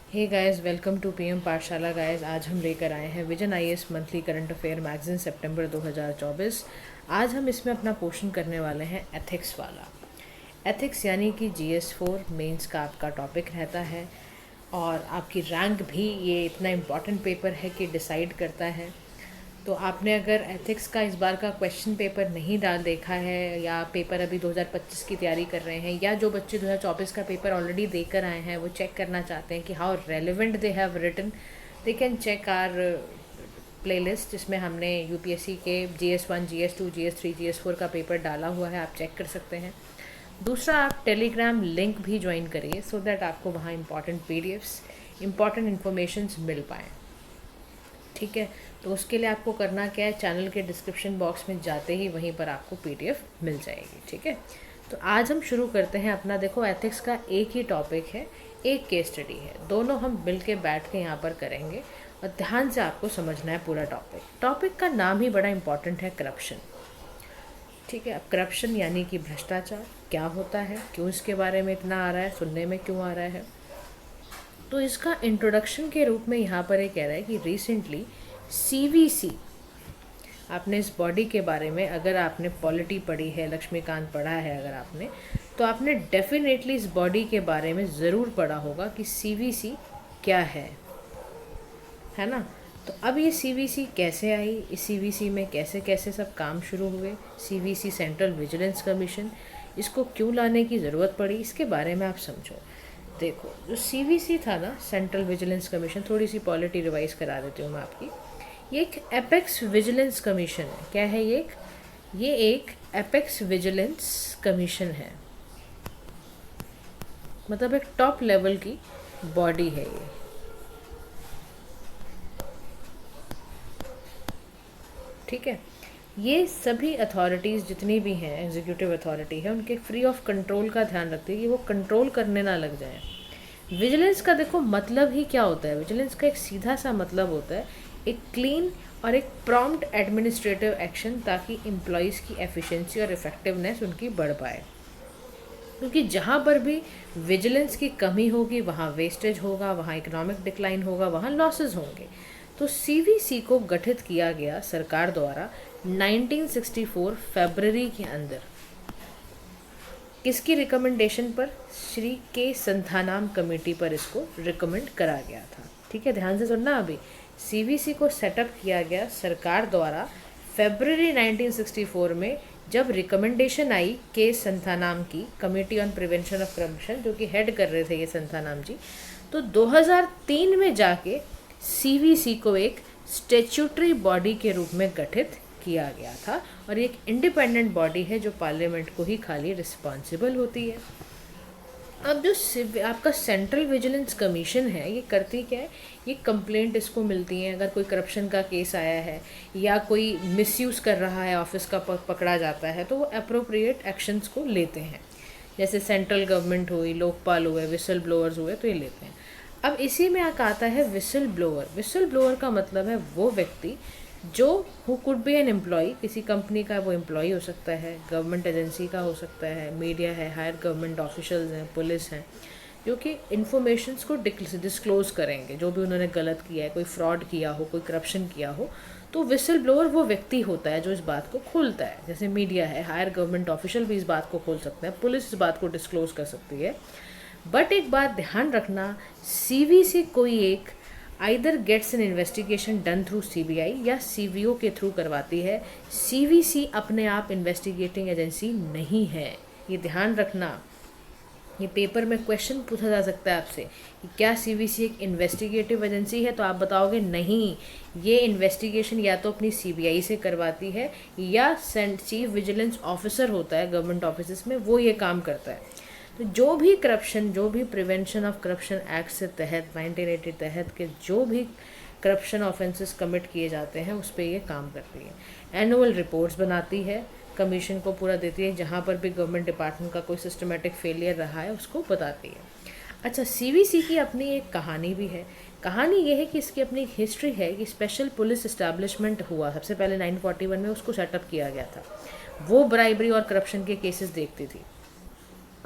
Hey guys, welcome to PM Pathshala. Guys, आज हम लेकर आए हैं vision IAS monthly current affair magazine सितंबर 2024। आज हम इसमें अपना पोर्शन करने वाले हैं एथिक्स वाला। एथिक्स यानी कि GS4 मेंस का आपका टॉपिक रहता है और आपकी रैंक भी ये इतना इम्पॉर्टेंट पेपर है कि डिसाइड करता है। तो आपने अगर एथिक्स का इस बार का क्वेश्चन पेपर नहीं डाल देखा है या पेपर अभी 2025 की तैयारी कर रहे हैं या जो बच्चे 2024 का पेपर ऑलरेडी देकर आए हैं वो चेक करना चाहते हैं कि how relevant they have written, they can check our playlist जिसमें हमने यूपीएससी के GS1, GS2, GS3, GS4 का पेपर डाला हुआ है, आप चेक कर सकते हैं। दूसरा, आप टेलीग्राम लिंक भी ज्वाइन करिए सो दैट आपको वहाँ इंपॉर्टेंट PDFs, इंपॉर्टेंट इन्फॉर्मेशन मिल पाएँ। ठीक है, तो उसके लिए आपको करना क्या है, चैनल के डिस्क्रिप्शन बॉक्स में जाते ही वहीं पर आपको PDF मिल जाएगी। ठीक है, तो आज हम शुरू करते हैं अपना। देखो, एथिक्स का एक ही टॉपिक है, एक केस स्टडी है, दोनों हम मिल के बैठ के यहाँ पर करेंगे और ध्यान से आपको समझना है पूरा टॉपिक। टॉपिक का नाम ही बड़ा इंपॉर्टेंट है, करप्शन। ठीक है, अब करप्शन यानी कि भ्रष्टाचार क्या होता है, क्यों इसके बारे में इतना आ रहा है, सुनने में क्यों आ रहा है। तो इसका इंट्रोडक्शन के रूप में यहाँ पर ये कह रहा है कि रिसेंटली CVC, आपने इस बॉडी के बारे में, अगर आपने पॉलिटी पढ़ी है, लक्ष्मीकांत पढ़ा है अगर आपने, तो आपने डेफिनेटली इस बॉडी के बारे में ज़रूर पढ़ा होगा कि CVC क्या है ना। तो अब ये CVC कैसे आई, इस CVC में कैसे कैसे सब काम शुरू हुए, CVC सेंट्रल विजिलेंस कमीशन, इसको क्यों लाने की ज़रूरत पड़ी, इसके बारे में आप समझो। देखो, जो CVC था ना, सेंट्रल विजिलेंस कमीशन, थोड़ी सी पॉलिटी रिवाइज करा देती हूँ मैं आपकी। ये एक एपेक्स विजिलेंस कमीशन है। क्या है ये एक एपेक्स विजिलेंस कमीशन है, मतलब एक टॉप लेवल की बॉडी है ये। ठीक है, ये सभी अथॉरिटीज़ जितनी भी हैं, एग्जीक्यूटिव अथॉरिटी है, उनके फ्री ऑफ कंट्रोल का ध्यान रखती है कि वो कंट्रोल करने ना लग जाए। विजिलेंस का देखो मतलब ही क्या होता है, विजिलेंस का एक सीधा सा मतलब होता है एक क्लीन और एक प्रॉम्प्ट एडमिनिस्ट्रेटिव एक्शन, ताकि एम्प्लॉयज़ की एफिशिएंसी और इफ़ेक्टिवनेस उनकी बढ़ पाए। क्योंकि जहाँ पर भी विजिलेंस की कमी होगी वहाँ वेस्टेज होगा, वहाँ इकोनॉमिक डिक्लाइन होगा, वहाँ लॉसेस होंगे। तो CVC को गठित किया गया सरकार द्वारा 1964 फरवरी के अंदर। किसकी रिकमेंडेशन पर? श्री के संथानाम कमेटी पर इसको रिकमेंड करा गया था। ठीक है, ध्यान से सुनना। अभी CVC को सेटअप किया गया सरकार द्वारा फरवरी 1964 में, जब रिकमेंडेशन आई के संथानाम की, committee on prevention of corruption, जो कि हेड कर रहे थे ये संथानाम जी। तो 2003 में जाके CVC को एक स्टेचुटरी बॉडी के रूप में गठित किया गया था और एक इंडिपेंडेंट बॉडी है जो पार्लियामेंट को ही खाली रिस्पॉन्सिबल होती है। अब जो आपका सेंट्रल विजिलेंस कमीशन है, ये करती क्या है, ये कंप्लेंट इसको मिलती है अगर कोई करप्शन का केस आया है या कोई मिसयूज़ कर रहा है ऑफिस का, पकड़ा जाता है, तो वो अप्रोप्रिएट एक्शंस को लेते हैं। जैसे सेंट्रल गवर्नमेंट हुई, लोकपाल हुए, विसल ब्लोअर्स हुए, तो ये लेते हैं। अब इसी में आता है विसल ब्लोअर। विसल ब्लोअर का मतलब है वो व्यक्ति जो who could be an employee, किसी कंपनी का वो एम्प्लॉय हो सकता है, गवर्नमेंट एजेंसी का हो सकता है, मीडिया है, हायर गवर्नमेंट ऑफिशियल्स हैं, पुलिस हैं, जो कि इन्फॉर्मेशंस को डिस्क्लोज़ करेंगे जो भी उन्होंने गलत किया है, कोई फ्रॉड किया हो, कोई करप्शन किया हो। तो विसल ब्लोअर वो व्यक्ति होता है जो इस बात को खोलता है। जैसे मीडिया है, हायर गवर्नमेंट ऑफिशियल भी इस बात को खोल सकते हैं, पुलिस इस बात को डिस्क्लोज़ कर सकती है। बट एक बात ध्यान रखना, CVC कोई एक either gets an investigation done through CBI या CVO के थ्रू करवाती है। CVC अपने आप इन्वेस्टिगेटिंग एजेंसी नहीं है, ये ध्यान रखना। ये पेपर में क्वेश्चन पूछा जा सकता है आपसे कि क्या CVC एक इन्वेस्टिगेटिव एजेंसी है, तो आप बताओगे नहीं, ये इन्वेस्टिगेशन या तो अपनी CBI से करवाती है या चीफ विजिलेंस ऑफिसर होता है गवर्नमेंट ऑफिस में, वो ये काम करता है। तो जो भी करप्शन, जो भी प्रिवेंशन ऑफ करप्शन एक्ट से तहत 1980 तहत के जो भी करप्शन ऑफेंसेस कमिट किए जाते हैं उस पर ये काम करती है। एनुअल रिपोर्ट्स बनाती है, कमीशन को पूरा देती है, जहाँ पर भी गवर्नमेंट डिपार्टमेंट का कोई सिस्टमेटिक फेलियर रहा है उसको बताती है। अच्छा, CVC की अपनी एक कहानी भी है। कहानी ये है कि इसकी अपनी एक हिस्ट्री है कि स्पेशल पुलिस इस्टेब्लिशमेंट हुआ सबसे पहले 1941 में, उसको सेटअप किया गया था। वो ब्राइबरी और करप्शन के केसेस देखती थी।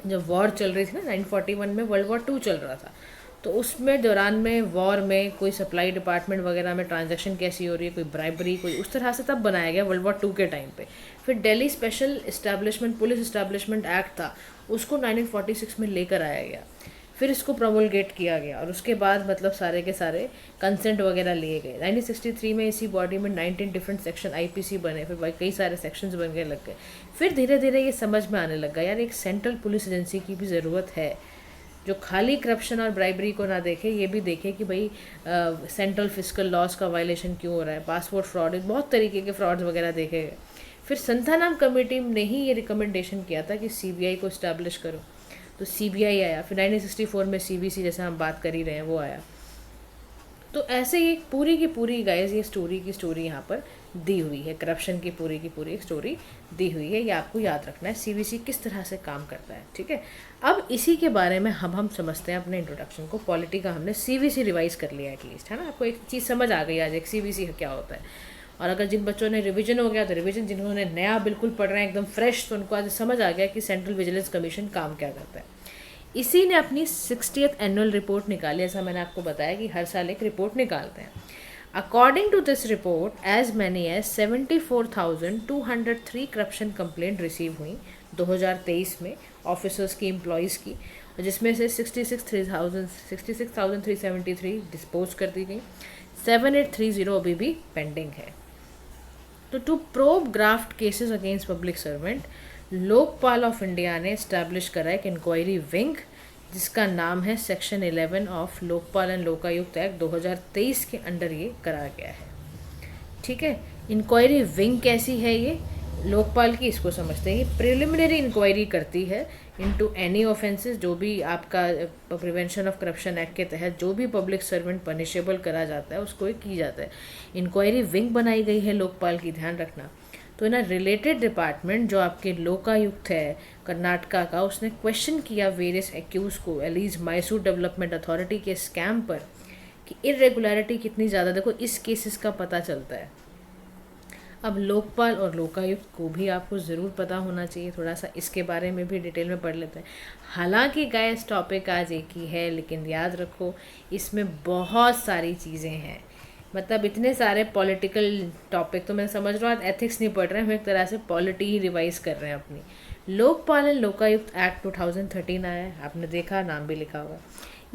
जब वॉर चल रही थी ना, 1941 में वर्ल्ड वॉर 2 चल रहा था, तो उसमें दौरान में वॉर में कोई सप्लाई डिपार्टमेंट वगैरह में ट्रांजैक्शन कैसी हो रही है, कोई ब्राइबरी, कोई उस तरह से तब बनाया गया वर्ल्ड वॉर 2 के टाइम पे। फिर Delhi special establishment police establishment act था, उसको 1946 में लेकर आया गया, फिर इसको प्रोमोलगेट किया गया और उसके बाद मतलब सारे के सारे कंसेंट वगैरह लिए गए। 1963 में इसी बॉडी में 19 डिफरेंट सेक्शन आईपीसी बने, फिर भाई कई सारे सेक्शंस बन गए लग गए। फिर धीरे धीरे ये समझ में आने लगा यार एक सेंट्रल पुलिस एजेंसी की भी ज़रूरत है, जो खाली करप्शन और ब्राइबरी को ना देखे, ये भी देखे कि भाई सेंट्रल फिजिकल लॉज का वायलेशन क्यों हो रहा है, पासपोर्ट फ्रॉड, बहुत तरीके के फ्रॉड्स वगैरह देखे गए। फिर संथानाम कमेटी ने ही ये रिकमेंडेशन किया था कि सीबीआई को इस्टेब्लिश करो, तो सीबीआई आया। फिर 1964 में सीबीसी, जैसे हम बात कर ही रहे हैं, वो आया। तो ऐसे ही पूरी की पूरी गाइस ये स्टोरी यहाँ पर दी हुई है, करप्शन की पूरी स्टोरी दी हुई है। ये आपको याद रखना है सीबीसी किस तरह से काम करता है, ठीक है। अब इसी के बारे में हम समझते हैं अपने इंट्रोडक्शन को। पॉलिटी का हमने सीबीसी रिवाइज कर लिया एटलीस्ट, है ना, आपको एक चीज़ समझ आ गई आज एक सीबीसी क्या होता है। और अगर जिन बच्चों ने रिवीजन हो गया तो रिवीजन, जिन्होंने नया बिल्कुल पढ़ रहे हैं एकदम फ्रेश, तो उनको आज समझ आ गया कि सेंट्रल विजिलेंस कमीशन काम क्या करता है। इसी ने अपनी 60th एनुअल रिपोर्ट निकाली, ऐसा मैंने आपको बताया कि हर साल एक रिपोर्ट निकालते हैं। According to this report as many as 74,203 corruption complaint receive हुई 2023 में ऑफिसर्स की, एम्प्लॉयज़ की, जिसमें से 66,373 डिस्पोज कर दी गई, 7830 अभी भी पेंडिंग है। तो to probe graft cases against public servant, Lokpal of India ने इस्टेब्लिश करा एक इंक्वायरी विंग, जिसका नाम है section 11 of Lokpal and Lokayukta act 2023 के अंडर ये करा गया है, ठीक है। इंक्वायरी विंग कैसी है ये लोकपाल की, इसको समझते हैं। ये प्रिलिमिनरी इंक्वायरी करती है इनटू एनी ऑफेंसेस, जो भी आपका प्रिवेंशन ऑफ करप्शन एक्ट के तहत जो भी पब्लिक सर्वेंट पनिशेबल करा जाता है उसको ये की जाता है। इंक्वायरी विंग बनाई गई है लोकपाल की, ध्यान रखना। तो ना रिलेटेड डिपार्टमेंट जो आपके लोकायुक्त है कर्नाटका का, उसने क्वेश्चन किया वेरियस एक्यूज को एलीज मैसूर डेवलपमेंट अथॉरिटी के स्कैम पर कि इरेगुलरिटी कितनी ज़्यादा, देखो इस केसेस का पता चलता है। अब लोकपाल और लोकायुक्त को भी आपको ज़रूर पता होना चाहिए, थोड़ा सा इसके बारे में भी डिटेल में पढ़ लेते हैं। हालांकि गाइस टॉपिक आज एक ही है, लेकिन याद रखो इसमें बहुत सारी चीज़ें हैं, मतलब इतने सारे पॉलिटिकल टॉपिक। तो मैं समझ रहा हूँ एथिक्स नहीं पढ़ रहे हैं, हम एक तरह से पॉलिटी ही रिवाइज कर रहे हैं अपनी। लोकपाल एंड लोकायुक्त एक्ट 2013 आया है, आपने देखा, नाम भी लिखा होगा।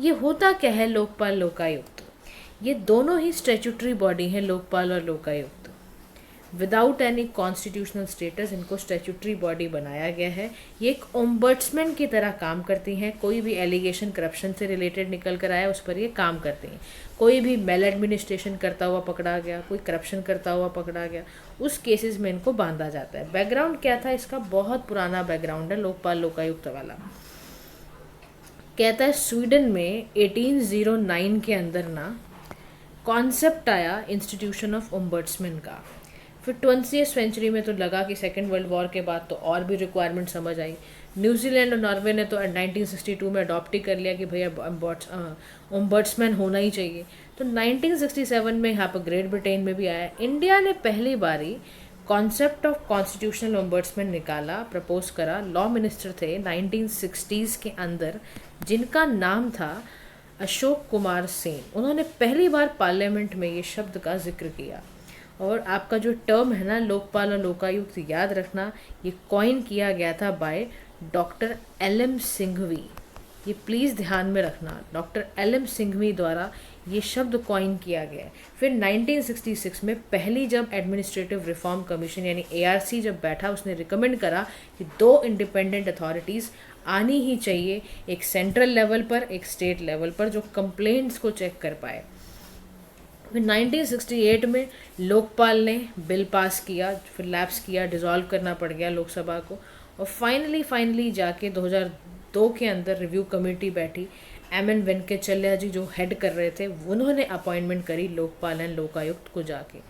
ये होता क्या है लोकपाल लोकायुक्त, ये दोनों ही स्टैट्यूटरी बॉडी हैं, लोकपाल और Lokayukta. Without any constitutional status इनको स्टैट्यूटरी बॉडी बनाया गया है। ये एक ओम्बड्समैन की तरह काम करती हैं, कोई भी एलिगेशन करप्शन से रिलेटेड निकल कर आया उस पर ये काम करती हैं। कोई भी मेल एडमिनिस्ट्रेशन करता हुआ पकड़ा गया, कोई करप्शन करता हुआ पकड़ा गया, उस केसेस में इनको बांधा जाता है। बैकग्राउंड क्या था इसका, बहुत पुराना बैकग्राउंड है लोकपाल लोकायुक्त वाला। कहता है स्वीडन में 1809 के अंदर ना कॉन्सेप्ट आया इंस्टीट्यूशन ऑफ ओम्बड्समैन का। फिर 20वीं सेंचुरी में तो लगा कि सेकेंड वर्ल्ड वॉर के बाद तो और भी रिक्वायरमेंट समझ आई। न्यूजीलैंड और नॉर्वे ने तो 1962 में अडॉप्ट ही कर लिया कि भैया ओम्बड्समैन होना ही चाहिए। तो 1967 में यहाँ पर ग्रेट ब्रिटेन में भी आया। इंडिया ने पहली बारी कॉन्सेप्ट ऑफ कॉन्स्टिट्यूशनल ओम्बड्समैन निकाला, प्रपोज करा। लॉ मिनिस्टर थे 1960s के अंदर, जिनका नाम था अशोक कुमार सेन। उन्होंने पहली बार पार्लियामेंट में ये शब्द का जिक्र किया। और आपका जो टर्म है ना लोकपाल और लोकायुक्त, याद रखना ये कॉइन किया गया था बाय डॉक्टर एल.एम. सिंघवी। ये प्लीज़ ध्यान में रखना, डॉक्टर एल.एम. सिंघवी द्वारा ये शब्द कॉइन किया गया है। फिर 1966 में पहली जब एडमिनिस्ट्रेटिव रिफॉर्म कमीशन यानी ARC जब बैठा, उसने रिकमेंड करा कि 2 इंडिपेंडेंट अथॉरिटीज़ आनी ही चाहिए, एक सेंट्रल लेवल पर, एक स्टेट लेवल पर, जो कंप्लेंट्स को चेक कर पाए। फिर 1968 में लोकपाल ने बिल पास किया, फिर लैप्स किया, डिसॉल्व करना पड़ गया लोकसभा को। और फाइनली जाके 2002 के अंदर रिव्यू कमेटी बैठी, M.N. वेंकटचल्या जी जो हेड कर रहे थे, उन्होंने अपॉइंटमेंट करी लोकपाल एंड लोकायुक्त को जाके,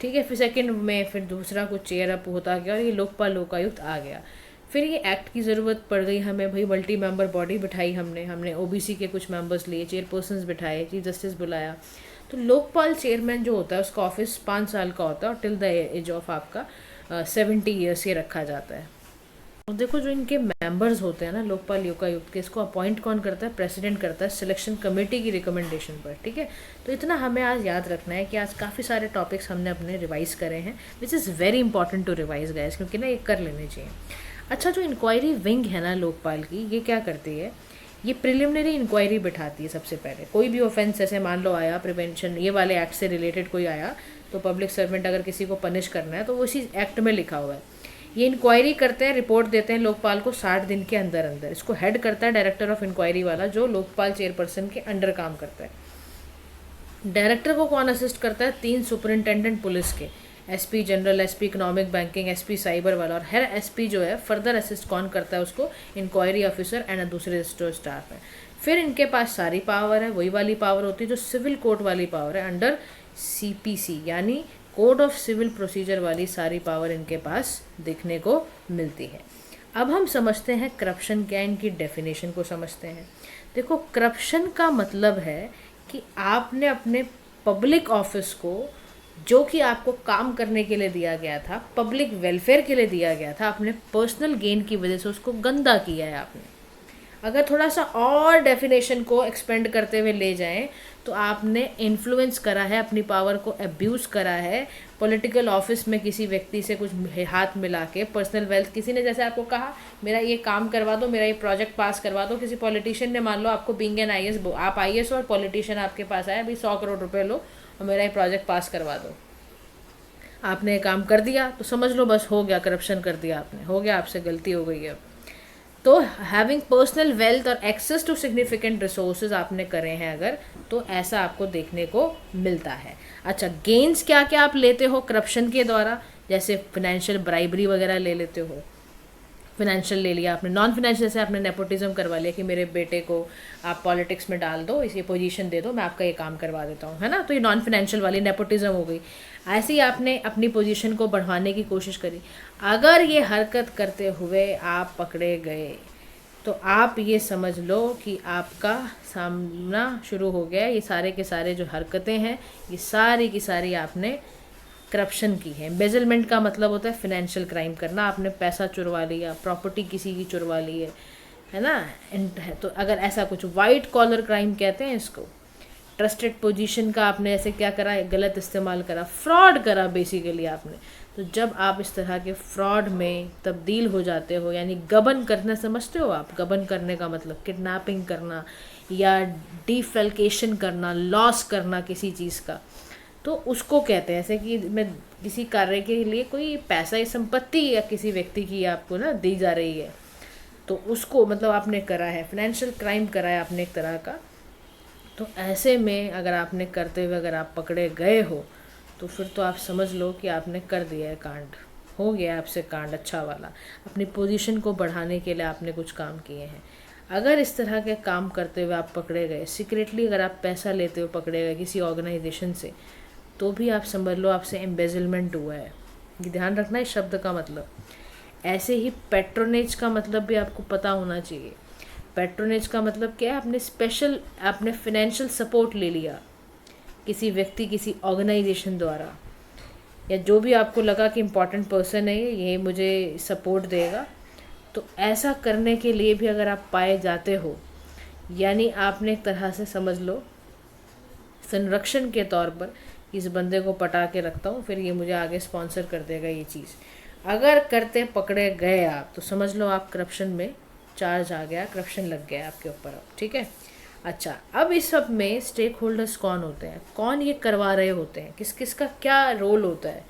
ठीक है। फिर सेकंड में फिर दूसरा कुछ चेयर अप होता गया और ये लोकपाल लोकायुक्त आ गया। फिर ये एक्ट की ज़रूरत पड़ गई हमें, भाई मल्टी मेंबर बॉडी बिठाई हमने OBC के कुछ मेंबर्स लिए, चेयरपर्सन्स बिठाए, चीफ जस्टिस बुलाया। तो लोकपाल चेयरमैन जो होता है उसका ऑफिस 5 साल का होता है और टिल द एज ऑफ आपका 70 ईयर्स ये रखा जाता है। और देखो जो इनके मेंबर्स होते हैं ना लोकपाल लोकायुक्त के, इसको अपॉइंट कौन करता है? प्रेसिडेंट करता है सिलेक्शन कमेटी की रिकमेंडेशन पर, ठीक है। तो इतना हमें आज याद रखना है कि आज काफ़ी सारे टॉपिक्स हमने अपने रिवाइज करे हैं, which is very important to revise guys, क्योंकि ना ये कर लेने चाहिए। अच्छा, जो इंक्वायरी विंग है ना लोकपाल की, ये क्या करती है? ये प्रिलिमिनरी इंक्वायरी बिठाती है सबसे पहले। कोई भी ऑफेंस जैसे मान लो आया, प्रिवेंशन ये वाले एक्ट से रिलेटेड कोई आया, तो पब्लिक सर्वेंट अगर किसी को पनिश करना है तो वो इसी एक्ट में लिखा हुआ है। ये इंक्वायरी करते हैं, रिपोर्ट देते हैं लोकपाल को 60 दिन के अंदर अंदर। इसको हेड करता है डायरेक्टर ऑफ इंक्वायरी वाला, जो लोकपाल चेयरपर्सन के अंडर काम करता है। डायरेक्टर को कौन असिस्ट करता है? 3 सुपरिंटेंडेंट पुलिस के, SP general, SP economic banking, SP cyber वाला, और हर एसपी जो है फर्दर असिस्ट कौन करता है उसको? इंक्वायरी ऑफिसर एंड दूसरे स्टाफ है। फिर इनके पास सारी पावर है, वही वाली पावर होती है जो सिविल कोर्ट वाली पावर है, अंडर सीपीसी यानी कोड ऑफ सिविल प्रोसीजर वाली सारी पावर इनके पास देखने को मिलती है। अब हम समझते हैं करप्शन क्या है, इनकी डेफिनेशन को समझते हैं। देखो, करप्शन का मतलब है कि आपने अपने पब्लिक ऑफिस को, जो कि आपको काम करने के लिए दिया गया था, पब्लिक वेलफेयर के लिए दिया गया था, अपने पर्सनल गेन की वजह से उसको गंदा किया है आपने। अगर थोड़ा सा और डेफिनेशन को एक्सपेंड करते हुए ले जाएं तो आपने इन्फ्लुएंस करा है, अपनी पावर को अब्यूज़ करा है, पॉलिटिकल ऑफिस में किसी व्यक्ति से कुछ हाथ मिला के पर्सनल वेल्थ, किसी ने जैसे आपको कहा मेरा ये काम करवा दो, मेरा ये प्रोजेक्ट पास करवा दो, किसी पॉलिटिशियन ने मान लो आपको बीइंग एन आईएएस, आप आईएएस और पॉलिटिशियन आपके पास आया, अभी 100 करोड़ रुपये लो और मेरा ये प्रोजेक्ट पास करवा दो। आपने ये काम कर दिया तो समझ लो बस हो गया, करप्शन कर दिया आपने, हो गया, आपसे गलती हो गई है। तो हैविंग पर्सनल वेल्थ और एक्सेस टू सिग्निफिकेंट रिसोर्सेज आपने करे हैं अगर, तो ऐसा आपको देखने को मिलता है। अच्छा, गेन्स क्या क्या आप लेते हो करप्शन के द्वारा? जैसे फाइनेंशियल ब्राइबरी वगैरह ले लेते हो, फाइनेंशियल ले लिया आपने। नॉन फाइनेंशियल जैसे आपने नेपोटिज्म करवा लिया कि मेरे बेटे को आप पॉलिटिक्स में डाल दो, इसी पोजीशन दे दो, मैं आपका ये काम करवा देता हूँ, है ना। तो ये नॉन फाइनेंशियल वाली नेपोटिज्म हो गई। ऐसे ही आपने अपनी पोजीशन को बढ़वाने की कोशिश करी। अगर ये हरकत करते हुए आप पकड़े गए तो आप ये समझ लो कि आपका सामना शुरू हो गया। ये सारे के सारे जो हरकतें हैं, ये सारी की सारी आपने करप्शन की है। एम्बेजलमेंट का मतलब होता है फाइनेंशियल क्राइम करना, आपने पैसा चुरवा लिया, प्रॉपर्टी किसी की चुरवा ली है ना। तो अगर ऐसा कुछ, वाइट कॉलर क्राइम कहते हैं इसको। ट्रस्टेड पोजीशन का आपने ऐसे क्या करा, गलत इस्तेमाल करा, फ्रॉड करा बेसिकली आपने। तो जब आप इस तरह के फ्रॉड में तब्दील हो जाते हो, यानी गबन करना, समझते हो आप? गबन करने का मतलब किडनैपिंग करना या डिफेल्केशन करना, लॉस करना किसी चीज़ का, तो उसको कहते हैं। ऐसे कि मैं किसी कार्य के लिए कोई पैसा या संपत्ति या किसी व्यक्ति की आपको ना दी जा रही है, तो उसको मतलब आपने करा है, फाइनेंशियल क्राइम करा है आपने एक तरह का। तो ऐसे में अगर आपने करते हुए अगर आप पकड़े गए हो तो फिर तो आप समझ लो कि आपने कर दिया है कांड, हो गया आपसे कांड अच्छा वाला। अपनी पोजीशन को बढ़ाने के लिए आपने कुछ काम किए हैं। अगर इस तरह के काम करते हुए आप पकड़े गए, सीक्रेटली अगर आप पैसा लेते हुए पकड़े गए किसी ऑर्गेनाइजेशन से, तो भी आप समझ लो आपसे एम्बेजलमेंट हुआ है। ये ध्यान रखना है शब्द का मतलब। ऐसे ही पैट्रोनेज का मतलब भी आपको पता होना चाहिए। पैट्रोनेज का मतलब क्या है? आपने स्पेशल, आपने फाइनेंशियल सपोर्ट ले लिया किसी व्यक्ति, किसी ऑर्गेनाइजेशन द्वारा, या जो भी आपको लगा कि इम्पॉर्टेंट पर्सन है ये मुझे सपोर्ट देगा, तो ऐसा करने के लिए भी अगर आप पाए जाते हो, यानी आपने एक तरह से समझ लो संरक्षण के तौर पर इस बंदे को पटा के रखता हूँ, फिर ये मुझे आगे स्पॉन्सर कर देगा ये चीज़, अगर करते पकड़े गए आप, तो समझ लो आप करप्शन में चार्ज आ गया, करप्शन लग गया आपके ऊपर अब, ठीक है। अच्छा, अब इस सब में स्टेक होल्डर्स कौन होते हैं, कौन ये करवा रहे होते हैं, किस किस का क्या रोल होता है,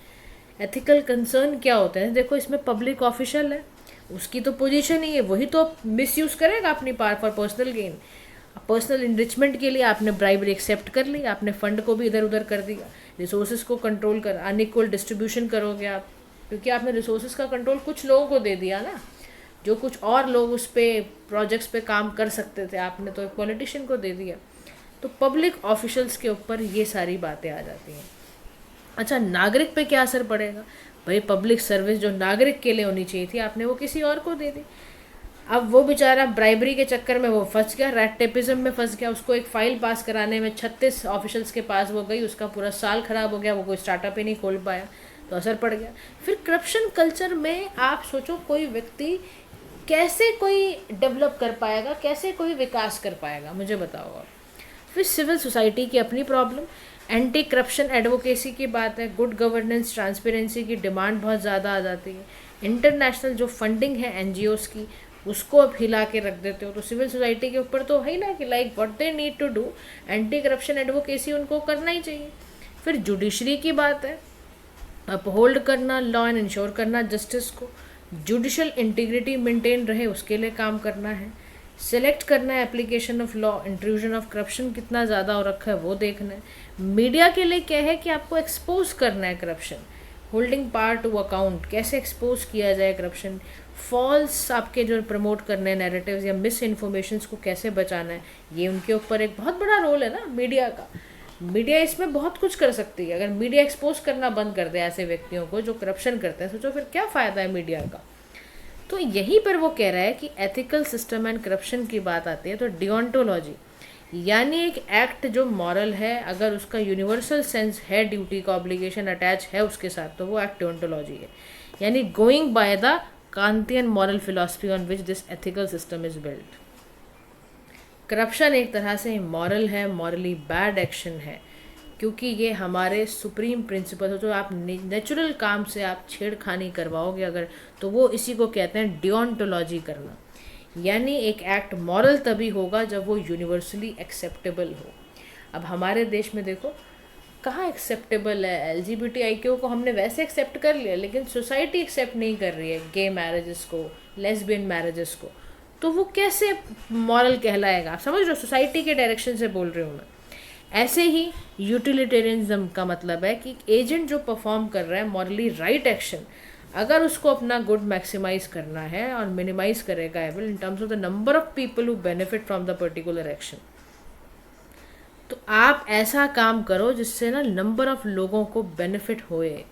एथिकल कंसर्न क्या होते हैं? देखो, इसमें पब्लिक ऑफिशियल है, उसकी तो पोजीशन ही है, वही तो मिसयूज़ करेगा अपनी power for personal gain, personal enrichment के लिए आपने ब्राइबरी एक्सेप्ट कर ली, आपने फंड को भी इधर उधर कर दिया, रिसोर्सेज को कंट्रोल कर, अनइक्वल डिस्ट्रीब्यूशन करोगे आप, क्योंकि आपने रिसोर्सेज का कंट्रोल कुछ लोगों को दे दिया ना, जो कुछ और लोग उस पर प्रोजेक्ट्स पे काम कर सकते थे, आपने तो एक पॉलिटिशियन को दे दिया। तो पब्लिक ऑफिशियल्स के ऊपर ये सारी बातें आ जाती हैं। अच्छा, नागरिक पे क्या असर पड़ेगा? भाई पब्लिक सर्विस जो नागरिक के लिए होनी चाहिए थी, आपने वो किसी और को दे दी। अब वो बेचारा ब्राइबरी के चक्कर में वो फंस गया, रेड टेपिज्म में फंस गया, उसको एक फ़ाइल पास कराने में 36 ऑफिशियल्स के पास वो गई, उसका पूरा साल ख़राब हो गया, वो कोई स्टार्टअप ही नहीं खोल पाया, तो असर पड़ गया। फिर करप्शन कल्चर में आप सोचो, कोई व्यक्ति कैसे कोई डेवलप कर पाएगा, कैसे कोई विकास कर पाएगा, मुझे बताओ आप। फिर सिविल सोसाइटी की अपनी प्रॉब्लम, एंटी करप्शन एडवोकेसी की बात है, गुड गवर्नेंस ट्रांसपेरेंसी की डिमांड बहुत ज़्यादा आ जाती है, इंटरनेशनल जो फंडिंग है एनजीओज़ की उसको अब हिला के रख देते हो, तो सिविल सोसाइटी के ऊपर तो है ना कि like what they need to do, anti corruption advocacy उनको करना ही चाहिए। फिर जुडिशरी की बात है, अपहोल्ड करना लॉ एंड इंश्योर करना जस्टिस को, जुडिशल इंटीग्रिटी मेंटेन रहे उसके लिए काम करना है, सेलेक्ट करना है application of law, intrusion of corruption कितना ज़्यादा हो रखा है वो देखना है। मीडिया के लिए क्या है कि आपको एक्सपोज करना है corruption, holding part two account, कैसे एक्सपोज किया जाए करप्शन, फॉल्स आपके जो प्रमोट करने हैं नैरेटिव्स या मिस इन्फॉर्मेशंस को कैसे बचाना है, ये उनके ऊपर एक बहुत बड़ा रोल है ना मीडिया का। मीडिया इसमें बहुत कुछ कर सकती है। अगर मीडिया एक्सपोज करना बंद कर दे ऐसे व्यक्तियों को जो करप्शन करते हैं, सोचो फिर क्या फ़ायदा है मीडिया का। तो यहीं पर वो कह रहा है कि एथिकल सिस्टम एंड करप्शन की बात आती है तो डिओंटोलॉजी यानी एक एक्ट जो मॉरल है, अगर उसका यूनिवर्सल सेंस है, ड्यूटी का ऑब्लिगेशन अटैच है उसके साथ, तो वो एक्ट डिओंटोलॉजी है, यानी going by the Kantian moral philosophy on which this ethical system is built. Corruption एक तरह से मॉरल है, मॉरली बैड एक्शन है, क्योंकि ये हमारे सुप्रीम प्रिंसिपल हो, जो आप नेचुरल काम से आप छेड़खानी करवाओगे अगर, तो वो इसी को कहते हैं डिओंटोलॉजी करना, यानी एक एक्ट मॉरल तभी होगा जब वो यूनिवर्सली एक्सेप्टेबल हो। अब हमारे देश में देखो कहाँ एक्सेप्टेबल है, LGBTIQ को हमने वैसे एक्सेप्ट कर लिया, लेकिन सोसाइटी एक्सेप्ट नहीं कर रही है गे मैरिजेस को, लेस्बियन मैरिजेस को, तो वो कैसे मॉरल कहलाएगा, आप समझ रहे हो, सोसाइटी के डायरेक्शन से बोल रही हूँ मैं। ऐसे ही यूटिलिटेरियनिज्म का मतलब है कि एजेंट जो परफॉर्म कर रहा है मॉरली राइट एक्शन, अगर उसको अपना गुड मैक्सिमाइज करना है और मिनिमाइज करेगा evil in terms of the number of people who benefit from the particular action, तो आप ऐसा काम करो जिससे ना नंबर ऑफ लोगों को बेनिफिट होए।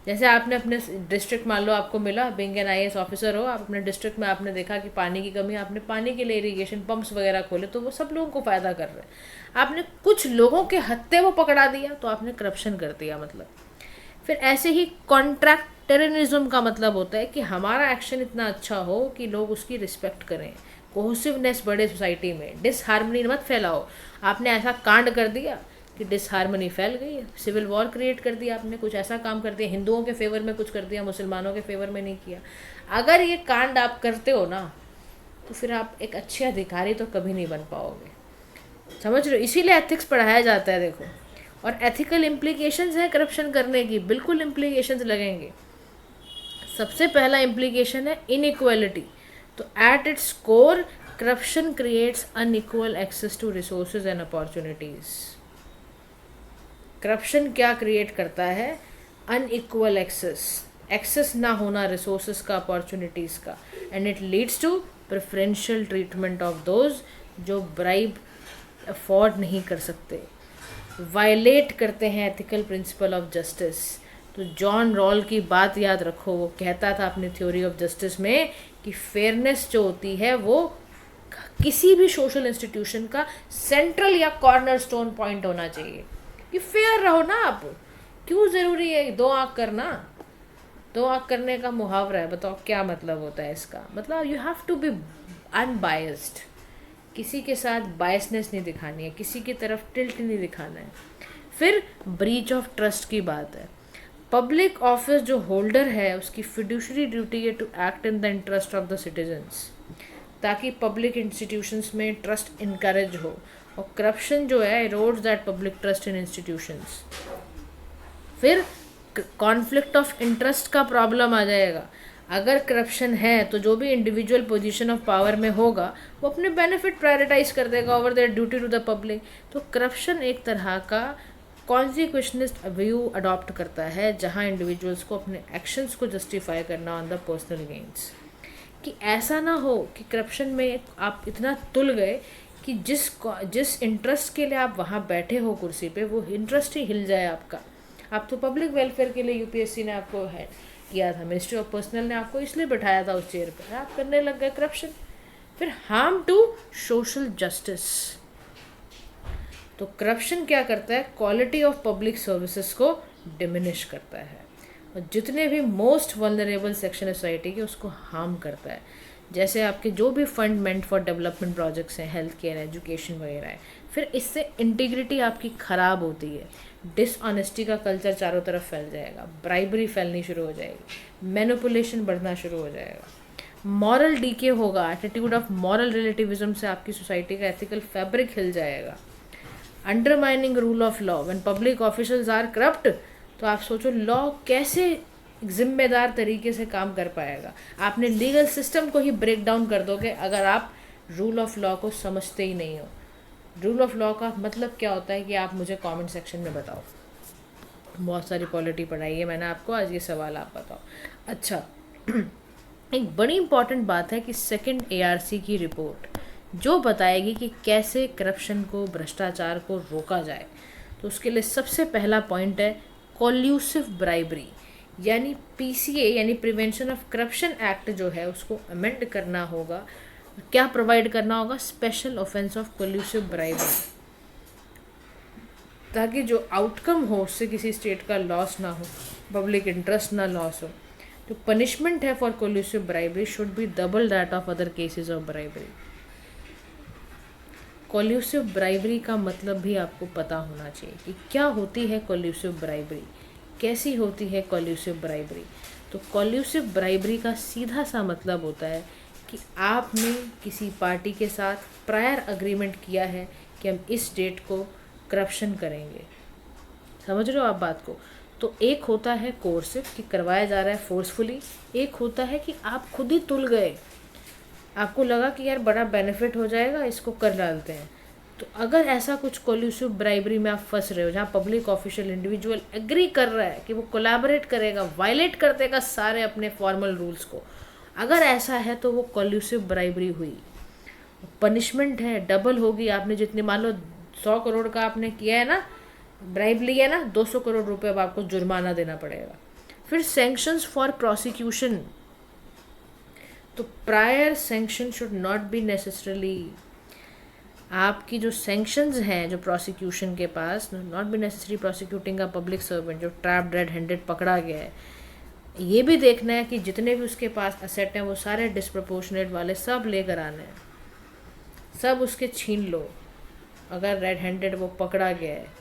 जैसे आपने अपने डिस्ट्रिक्ट, मान लो आपको मिला बीइंग एन IAS ऑफिसर हो, आप अपने डिस्ट्रिक्ट में आपने देखा कि पानी की कमी है, आपने पानी के लिए इरीगेशन पंप्स वगैरह खोले, तो वो सब लोगों को फ़ायदा कर रहे हैं। आपने कुछ लोगों के हत्थे वो पकड़ा दिया तो आपने करप्शन कर दिया मतलब। फिर ऐसे ही कॉन्ट्रैक्टरिज्म का मतलब होता है कि हमारा एक्शन इतना अच्छा हो कि लोग उसकी रिस्पेक्ट करें, कोहेसिवनेस बढ़े सोसाइटी में, डिसहार्मनी मत फैलाओ। आपने ऐसा कांड कर दिया कि डिसहार्मनी फैल गई है, सिविल वॉर क्रिएट कर दिया आपने, कुछ ऐसा काम कर दिया, हिंदुओं के फेवर में कुछ कर दिया, मुसलमानों के फेवर में नहीं किया। अगर ये कांड आप करते हो ना, तो फिर आप एक अच्छे अधिकारी तो कभी नहीं बन पाओगे, समझ रहे हो। इसीलिए एथिक्स पढ़ाया जाता है देखो, और एथिकल इम्प्लीकेशंस है करप्शन करने की, बिल्कुल इम्प्लीकेशंस लगेंगे। सबसे पहला इम्प्लीकेशन है इनइक्वालिटी, तो at its core corruption creates unequal access to resources and opportunities. Corruption क्या क्रिएट करता है, अनइक्वल एक्सेस ना होना रिसोर्सेज का, अपॉर्चुनिटीज़ का, and it leads to preferential treatment of those जो ब्राइब अफोर्ड नहीं कर सकते, वायलेट करते हैं एथिकल प्रिंसिपल ऑफ जस्टिस। तो जॉन रॉल की बात याद रखो, वो कहता था अपनी थ्योरी ऑफ जस्टिस में कि फेयरनेस जो होती है वो किसी भी सोशल इंस्टीट्यूशन का सेंट्रल या कॉर्नर स्टोन पॉइंट होना चाहिए कि फेयर रहो ना आप। क्यों ज़रूरी है दो आँख करना, दो आँख करने का मुहावरा है, बताओ क्या मतलब होता है इसका, मतलब you have to be unbiased, किसी के साथ बायसनेस नहीं दिखानी है, किसी की तरफ टिल्ट नहीं दिखाना है। फिर ब्रीच ऑफ ट्रस्ट की बात है, पब्लिक ऑफिस जो होल्डर है उसकी फिड्यूशरी ड्यूटी है to act in the interest of the citizens, ताकि पब्लिक इंस्टीट्यूशंस में ट्रस्ट इनकरेज हो, और करप्शन जो है erodes that public trust in institutions. फिर कॉन्फ्लिक्ट ऑफ इंटरेस्ट का प्रॉब्लम आ जाएगा, अगर करप्शन है तो जो भी इंडिविजुअल पोजीशन ऑफ पावर में होगा वो अपने बेनिफिट प्रायोरिटाइज कर देगा over their duty to the public. तो करप्शन एक तरह का कॉन्सिक्वेशनिस्ट व्यू अडॉप्ट करता है, जहां इंडिविजुअल्स को अपने एक्शंस को जस्टिफाई करना ऑन द पर्सनल गेन्स, कि ऐसा ना हो कि करप्शन में आप इतना तुल गए कि जिस इंटरेस्ट के लिए आप वहाँ बैठे हो कुर्सी पे, वो इंटरेस्ट ही हिल जाए आपका। आप तो पब्लिक वेलफेयर के लिए UPSC ने आपको है किया था, मिनिस्ट्री ऑफ पर्सनल ने आपको इसलिए बैठाया था उस चेयर पर, आप करने लग गए करप्शन। फिर हार्म टू सोशल जस्टिस, तो करप्शन क्या करता है, क्वालिटी ऑफ पब्लिक सर्विसेज को डिमिनिश करता है, और जितने भी most vulnerable section of society के उसको हार्म करता है। जैसे आपके जो भी fund meant for development projects हैं, हेल्थ केयर, एजुकेशन वगैरह है, फिर इससे इंटीग्रिटी आपकी ख़राब होती है, डिसऑनेस्टी का कल्चर चारों तरफ फैल जाएगा, ब्राइबरी फैलनी शुरू हो जाएगी, मैनिपुलेशन बढ़ना शुरू हो जाएगा, मॉरल डीके होगा, एटीट्यूड ऑफ मॉरल रिलेटिविज्म से आपकी सोसाइटी का एथिकल फैब्रिक हिल जाएगा, undermining rule of law, when public officials are corrupt, तो आप सोचो लॉ कैसे जिम्मेदार तरीके से काम कर पाएगा। आपने लीगल सिस्टम को ही ब्रेक डाउन कर दोगे अगर आप रूल ऑफ लॉ को समझते ही नहीं हो। रूल ऑफ लॉ का मतलब क्या होता है कि आप मुझे कमेंट सेक्शन में बताओ। बहुत सारी पॉलिटी पढ़ाई है मैंने आपको, आज ये सवाल आप बताओ। अच्छा एक बड़ी इंपॉर्टेंट बात है कि सेकंड एआरसी की रिपोर्ट जो बताएगी कि कैसे करप्शन को, भ्रष्टाचार को रोका जाए, तो उसके लिए सबसे पहला पॉइंट है कॉल्यूसिव ब्राइबरी, यानी पीसीए यानी प्रिवेंशन ऑफ करप्शन एक्ट जो है उसको अमेंड करना होगा। क्या प्रोवाइड करना होगा? स्पेशल ऑफेंस ऑफ कॉल्यूसिव ब्राइबरी, ताकि जो आउटकम हो उससे किसी स्टेट का लॉस ना हो, पब्लिक इंटरेस्ट ना लॉस हो। तो पनिशमेंट है for collusive bribery should be double that of other cases of bribery. Collusive bribery का मतलब भी आपको पता होना चाहिए कि क्या होती है कॉल्यूसिव ब्राइबरी, कैसी होती है कॉल्यूसिव ब्राइबरी। तो कॉल्यूसिव ब्राइबरी का सीधा सा मतलब होता है कि आपने किसी पार्टी के साथ प्रायर अग्रीमेंट किया है कि हम इस डेट को करप्शन करेंगे। समझ रहे हो आप बात को? तो एक होता है कोर्सिव कि करवाया जा रहा है फोर्सफुली, एक होता है कि आप खुद ही तुल गए, आपको लगा कि यार बड़ा बेनिफिट हो जाएगा, इसको कर डालते हैं। तो अगर ऐसा कुछ कॉल्यूसिव ब्राइबरी में आप फंस रहे हो जहाँ पब्लिक ऑफिशियल इंडिविजुअल एग्री कर रहा है कि वो कोलैबोरेट करेगा, वायलेट कर देगा सारे अपने फॉर्मल रूल्स को, अगर ऐसा है तो वो कॉल्यूसिव ब्राइबरी हुई। पनिशमेंट है डबल होगी। आपने जितनी मान लो 100 करोड़ का आपने किया है ना, ब्राइब लिया है ना, 200 करोड़ रुपए अब आपको जुर्माना देना पड़ेगा। फिर सैंक्शंस फॉर प्रोसिक्यूशन, तो prior sanction should not be necessarily, आपकी जो सैंक्शंस हैं जो प्रोसिक्यूशन के पास, not be necessary prosecuting a public servant जो ट्रैप्ड रेड हैंडेड पकड़ा गया है। ये भी देखना है कि जितने भी उसके पास असेट हैं वो सारे डिस्प्रपोर्शनेट वाले सब लेकर आने हैं, सब उसके छीन लो अगर रेड हैंडेड वो पकड़ा गया है।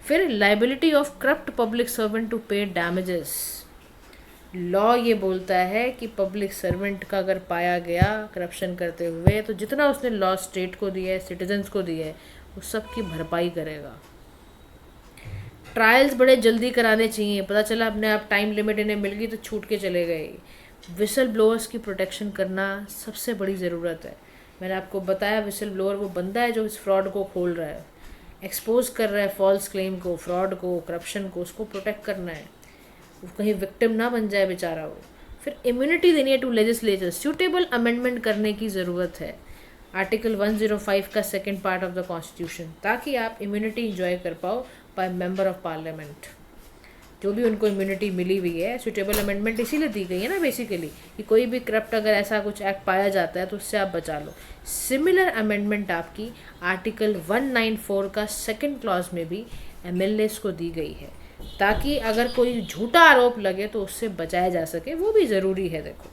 फिर liability of corrupt public servant to pay damages, law ये बोलता है कि पब्लिक सर्वेंट का अगर पाया गया करप्शन करते हुए तो जितना उसने लॉस स्टेट को दिया है, सिटीजन्स को दिया है, वो सब की भरपाई करेगा। ट्रायल्स बड़े जल्दी कराने चाहिए, पता चला अपने आप टाइम लिमिट इन्हें मिल गई तो छूट के चले गए। विसल ब्लोअर्स की प्रोटेक्शन करना सबसे बड़ी ज़रूरत है। मैंने आपको बताया विसल ब्लोअर वो बंदा है जो इस फ्रॉड को खोल रहा है, एक्सपोज कर रहा है फॉल्स क्लेम को, फ्रॉड को, करप्शन को, उसको प्रोटेक्ट करना है, वो कहीं विक्टिम ना बन जाए बेचारा वो। फिर इम्यूनिटी देनी है टू लेजिस्लेचर, सूटेबल अमेंडमेंट करने की ज़रूरत है आर्टिकल 105 का second part of the constitution, ताकि आप इम्यूनिटी इंजॉय कर पाओ बाय मेंबर ऑफ पार्लियामेंट। जो भी उनको इम्यूनिटी मिली हुई है, सूटेबल अमेंडमेंट इसीलिए दी गई है ना बेसिकली, कि कोई भी करप्ट अगर ऐसा कुछ एक्ट पाया जाता है तो उससे आप बचा लो। सिमिलर अमेंडमेंट आपकी आर्टिकल 194 का सेकंड क्लॉज में भी एमएलएस को दी गई है, ताकि अगर कोई झूठा आरोप लगे तो उससे बचाया जा सके, वो भी ज़रूरी है। देखो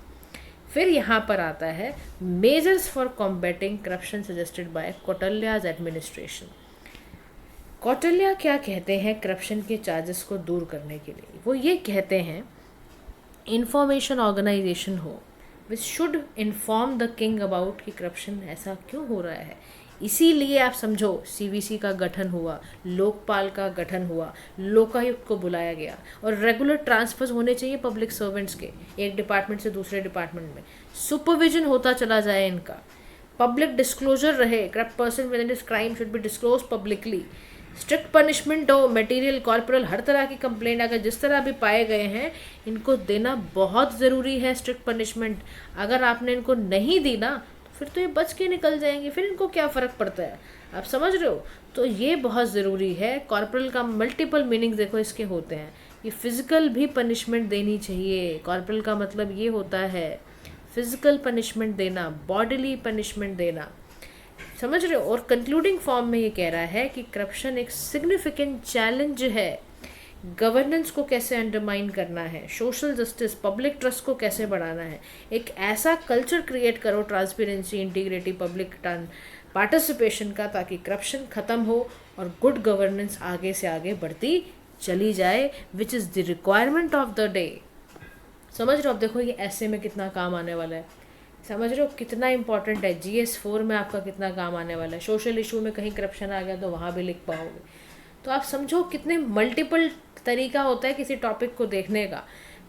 फिर यहाँ पर आता है measures for combating corruption suggested by Kautilya's administration. Kautilya क्या कहते हैं करप्शन के चार्जेस को दूर करने के लिए? वो ये कहते हैं इंफॉर्मेशन ऑर्गेनाइजेशन हो which should inform the king about कि करप्शन ऐसा क्यों हो रहा है। इसीलिए आप समझो सीवीसी का गठन हुआ, लोकपाल का गठन हुआ, लोकायुक्त को बुलाया गया, और रेगुलर ट्रांसफर्स होने चाहिए पब्लिक सर्वेंट्स के एक डिपार्टमेंट से दूसरे डिपार्टमेंट में, सुपरविजन होता चला जाए इनका, पब्लिक डिस्क्लोजर रहे, corrupt person with this crime should be disclose publicly, strict punishment हो, मटेरियल कॉर्पोरल हर तरह की कंप्लेंट अगर जिस तरह भी पाए गए हैं इनको देना बहुत ज़रूरी है। स्ट्रिक्ट पनिशमेंट अगर आपने इनको नहीं दी ना फिर तो ये बच के निकल जाएंगे, फिर इनको क्या फ़र्क पड़ता है, आप समझ रहे हो? तो ये बहुत ज़रूरी है। कॉर्पोरल का मल्टीपल मीनिंग देखो इसके होते हैं, ये फिज़िकल भी पनिशमेंट देनी चाहिए। कॉर्पोरल का मतलब ये होता है फिज़िकल पनिशमेंट देना, बॉडीली पनिशमेंट देना, समझ रहे हो? और कंक्लूडिंग फॉर्म में ये कह रहा है कि करप्शन एक सिग्निफिकेंट चैलेंज है गवर्नेंस को कैसे अंडरमाइन करना है, सोशल जस्टिस, पब्लिक ट्रस्ट को कैसे बढ़ाना है। एक ऐसा कल्चर क्रिएट करो ट्रांसपेरेंसी, इंटीग्रिटी, पब्लिक पार्टिसिपेशन का, ताकि करप्शन ख़त्म हो और गुड गवर्नेंस आगे से आगे बढ़ती चली जाए, which is the requirement of the day. समझ रहे हो? अब देखो ये ऐसे में कितना काम आने वाला है, समझ रहे हो कितना इंपॉर्टेंट है। GS4 में आपका कितना काम आने वाला है। सोशल इशू में कहीं करप्शन आ गया तो वहाँ भी लिख पाओगे। तो आप समझो कितने मल्टीपल तरीका होता है किसी टॉपिक को देखने का।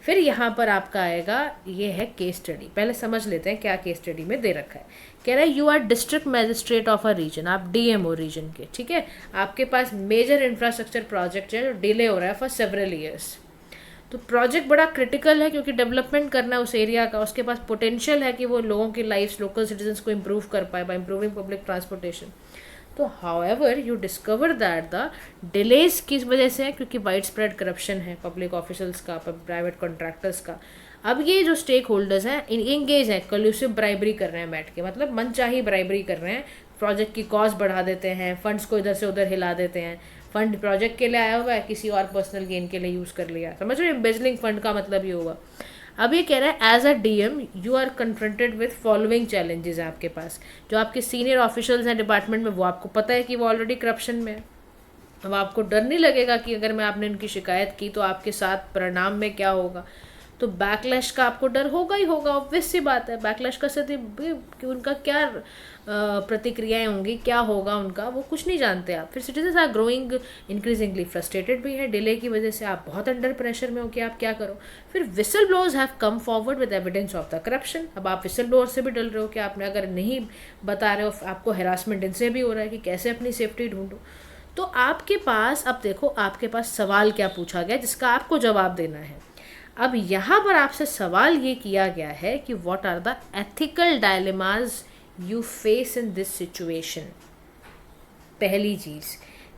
फिर यहाँ पर आपका आएगा, ये है केस स्टडी। पहले समझ लेते हैं क्या केस स्टडी में दे रखा है। कह रहा है you are district magistrate of a region, आप DMO रीजन के, ठीक है। आपके पास मेजर इंफ्रास्ट्रक्चर प्रोजेक्ट है जो डिले हो रहा है फॉर सेवरल ईयर्स। तो प्रोजेक्ट बड़ा क्रिटिकल है क्योंकि डेवलपमेंट करना है उस एरिया का, उसके पास पोटेंशियल है कि वो लोगों की लाइफ, लोकल सिटीजन्स को इम्प्रूव कर पाए बाय इम्प्रूविंग पब्लिक ट्रांसपोर्टेशन। तो however you discover that the delays किस वजह से है, क्योंकि वाइड स्प्रेड करप्शन है पब्लिक ऑफिशियल्स का, प्राइवेट कॉन्ट्रैक्टर्स का। अब ये जो स्टेक होल्डर्स हैं इंगेज हैं, कल्यूसिव ब्राइबरी कर रहे हैं बैठ के, मतलब मनचाही ब्राइबरी कर रहे हैं, प्रोजेक्ट की कॉस्ट बढ़ा देते हैं, फंड्स को इधर से उधर हिला देते हैं। फंड प्रोजेक्ट के लिए आया हुआ है, किसी और पर्सनल गेन के लिए यूज़ कर लिया। समझ रहे हो? एम्बेजलिंग फंड का मतलब ये हुआ। अब ये कह रहा है as a DM you are confronted with following challenges है आपके पास। जो आपके सीनियर ऑफिशियल्स हैं डिपार्टमेंट में, वो आपको पता है कि वो ऑलरेडी करप्शन में है। अब आपको डर नहीं लगेगा कि अगर मैं आपने उनकी शिकायत की तो आपके साथ परिणाम में क्या होगा। तो बैकलैश का आपको डर होगा ही होगा, ऑब्वियस सी बात है। बैकलैश का सती कि उनका क्या प्रतिक्रियाएं होंगी, क्या होगा उनका, वो कुछ नहीं जानते आप। फिर citizens are growing increasingly frustrated भी है डिले की वजह से, आप बहुत अंडर प्रेशर में हो कि आप क्या करो। फिर whistle blowers have come forward with evidence of the corruption. अब आप विसल ब्लोअर से भी डर रहे हो कि आपने अगर नहीं बता रहे हो, आपको हेरासमेंट इनसे भी हो रहा है कि कैसे अपनी सेफ्टी ढूंढो। तो आपके पास, अब देखो आपके पास सवाल क्या पूछा गया जिसका आपको जवाब देना है। अब यहाँ पर आपसे सवाल ये किया गया है कि what are the ethical dilemmas you face in this situation, पहली चीज।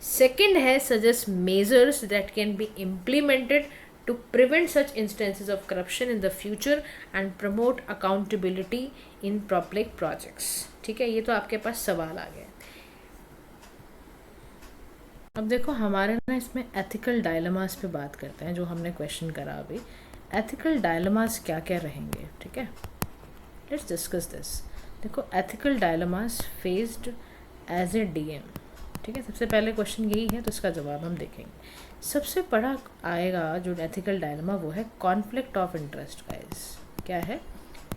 सेकंड है suggest measures that can be implemented to prevent such instances of corruption in the future and promote accountability in public projects. ठीक है, ये तो आपके पास सवाल आ गया। अब देखो हमारे ना इसमें एथिकल डायलेमास पे बात करते हैं, जो हमने क्वेश्चन करा अभी। एथिकल डायलेमास क्या क्या रहेंगे, ठीक है, लेट्स डिस्कस दिस। देखो ethical dilemmas faced as a DM, ठीक है। सबसे पहले क्वेश्चन यही है तो इसका जवाब हम देखेंगे। सबसे बड़ा आएगा जो एथिकल डायलेमा, वो है कॉन्फ्लिक्ट ऑफ इंटरेस्ट। गाइस क्या है?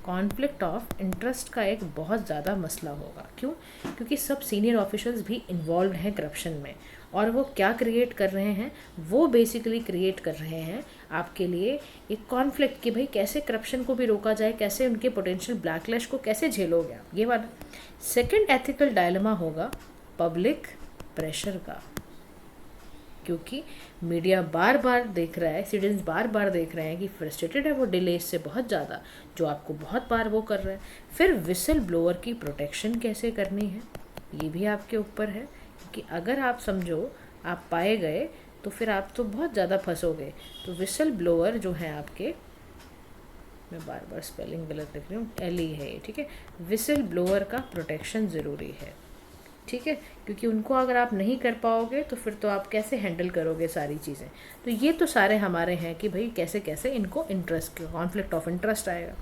कॉन्फ्लिक्ट ऑफ इंटरेस्ट का एक बहुत ज़्यादा मसला होगा। क्यों? क्योंकि सब सीनियर ऑफिशियल्स भी इन्वॉल्व हैं करप्शन में, और वो क्या क्रिएट कर रहे हैं, वो बेसिकली क्रिएट कर रहे हैं आपके लिए एक कॉन्फ्लिक्ट कि भाई कैसे करप्शन को भी रोका जाए, कैसे उनके पोटेंशियल बैकलैश को कैसे झेलोगे आप, ये वाला। सेकंड एथिकल डायलेमा होगा पब्लिक प्रेशर का, क्योंकि मीडिया बार बार देख रहा है, सिटीजन्स बार बार देख रहे हैं कि फ्रस्ट्रेटेड है वो डिलेज से बहुत ज़्यादा, जो आपको बहुत बार वो कर रहा है। फिर विसल ब्लोअर की प्रोटेक्शन कैसे करनी है, ये भी आपके ऊपर है, कि अगर आप समझो आप पाए गए तो फिर आप तो बहुत ज़्यादा फंसोगे। तो विसल ब्लोअर जो है आपके, मैं बार बार स्पेलिंग गलत लिख रही हूँ, LE है ये, ठीक है। विसल ब्लोअर का प्रोटेक्शन ज़रूरी है, ठीक है, क्योंकि उनको अगर आप नहीं कर पाओगे तो फिर तो आप कैसे हैंडल करोगे सारी चीज़ें। तो ये तो सारे हमारे हैं कि भाई कैसे कैसे इनको इंटरेस्ट, कॉन्फ्लिक्ट ऑफ इंटरेस्ट आएगा।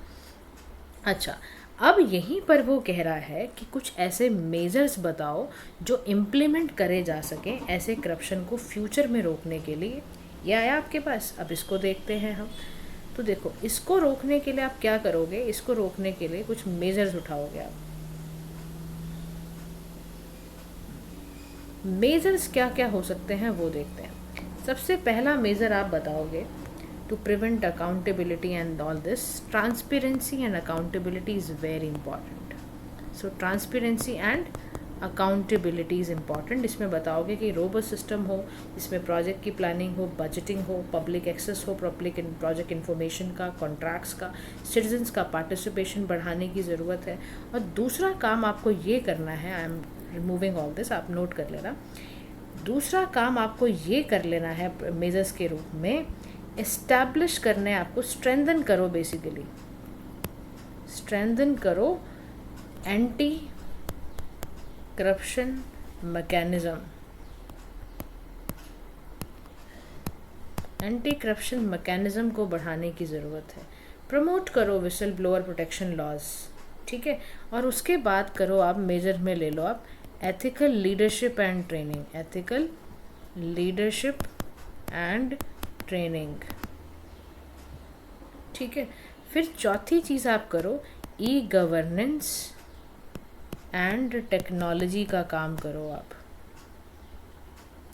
अच्छा, अब यहीं पर वो कह रहा है कि कुछ ऐसे मेजर्स बताओ जो इम्प्लीमेंट करे जा सकें ऐसे करप्शन को फ्यूचर में रोकने के लिए। ये आया आपके पास, अब इसको देखते हैं हम। तो देखो इसको रोकने के लिए आप क्या करोगे, इसको रोकने के लिए कुछ मेजर्स उठाओगे आप। मेजर्स क्या क्या हो सकते हैं वो देखते हैं। सबसे पहला मेजर आप बताओगे to prevent accountability and all this, transparency and accountability is very important. So transparency and accountability is important. इसमें बताओगे कि रोबस्ट सिस्टम हो, इसमें प्रोजेक्ट की प्लानिंग हो, बजटिंग हो, पब्लिक एक्सेस हो, पब्लिक प्रोजेक्ट इन्फॉर्मेशन का, कॉन्ट्रैक्ट्स का, सिटीजन्स का पार्टिसिपेशन बढ़ाने की ज़रूरत है। और दूसरा काम आपको ये करना है, I am removing all this, आप नोट कर लेना। दूसरा काम आपको ये कर लेना है मेजर्स के रूप में, एस्टैब्लिश करने, आपको स्ट्रेंथन करो, बेसिकली स्ट्रेंथन करो anti corruption mechanism. Anti corruption mechanism को बढ़ाने की ज़रूरत है। प्रमोट करो विसल ब्लोअर प्रोटेक्शन लॉज, ठीक है। और उसके बाद करो आप मेजर में ले लो आप ethical leadership and training, ethical leadership and training, ठीक है। फिर चौथी चीज़ आप करो ई गवर्नेंस एंड टेक्नोलॉजी का काम करो आप,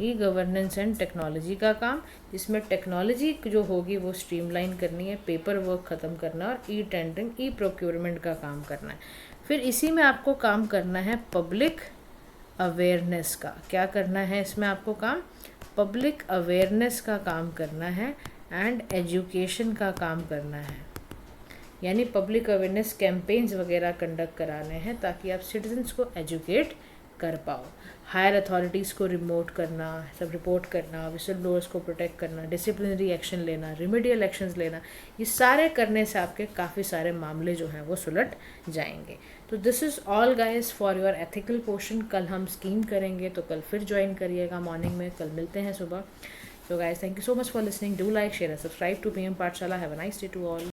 ई गवर्नेंस एंड टेक्नोलॉजी का काम, जिसमें टेक्नोलॉजी जो होगी वो स्ट्रीमलाइन करनी है, पेपर वर्क ख़त्म करना और ई टेंडरिंग, ई प्रोक्योरमेंट का काम करना है। फिर इसी में आपको काम करना है पब्लिक अवेयरनेस का। क्या करना है इसमें आपको काम? पब्लिक अवेयरनेस का काम करना है एंड एजुकेशन का काम करना है, यानी पब्लिक अवेयरनेस कैंपेन्स वगैरह कंडक्ट कराने हैं ताकि आप सिटीजन्स को एजुकेट कर पाओ। हायर अथॉरिटीज़ को रिपोर्ट करना, विसल ब्लोअर्स को प्रोटेक्ट करना, डिसिप्लिनरी एक्शन लेना, रिमीडियल एक्शंस लेना, ये सारे करने से आपके काफ़ी सारे मामले जो हैं वो सुलट जाएंगे। तो this is all guys for your ethical portion. कल हम स्कीम करेंगे, तो कल फिर ज्वाइन करिएगा मॉर्निंग में, कल मिलते हैं सुबह। So guys, thank you so much for listening. Do like, share and subscribe to PM Pathshala. Have a nice day to all.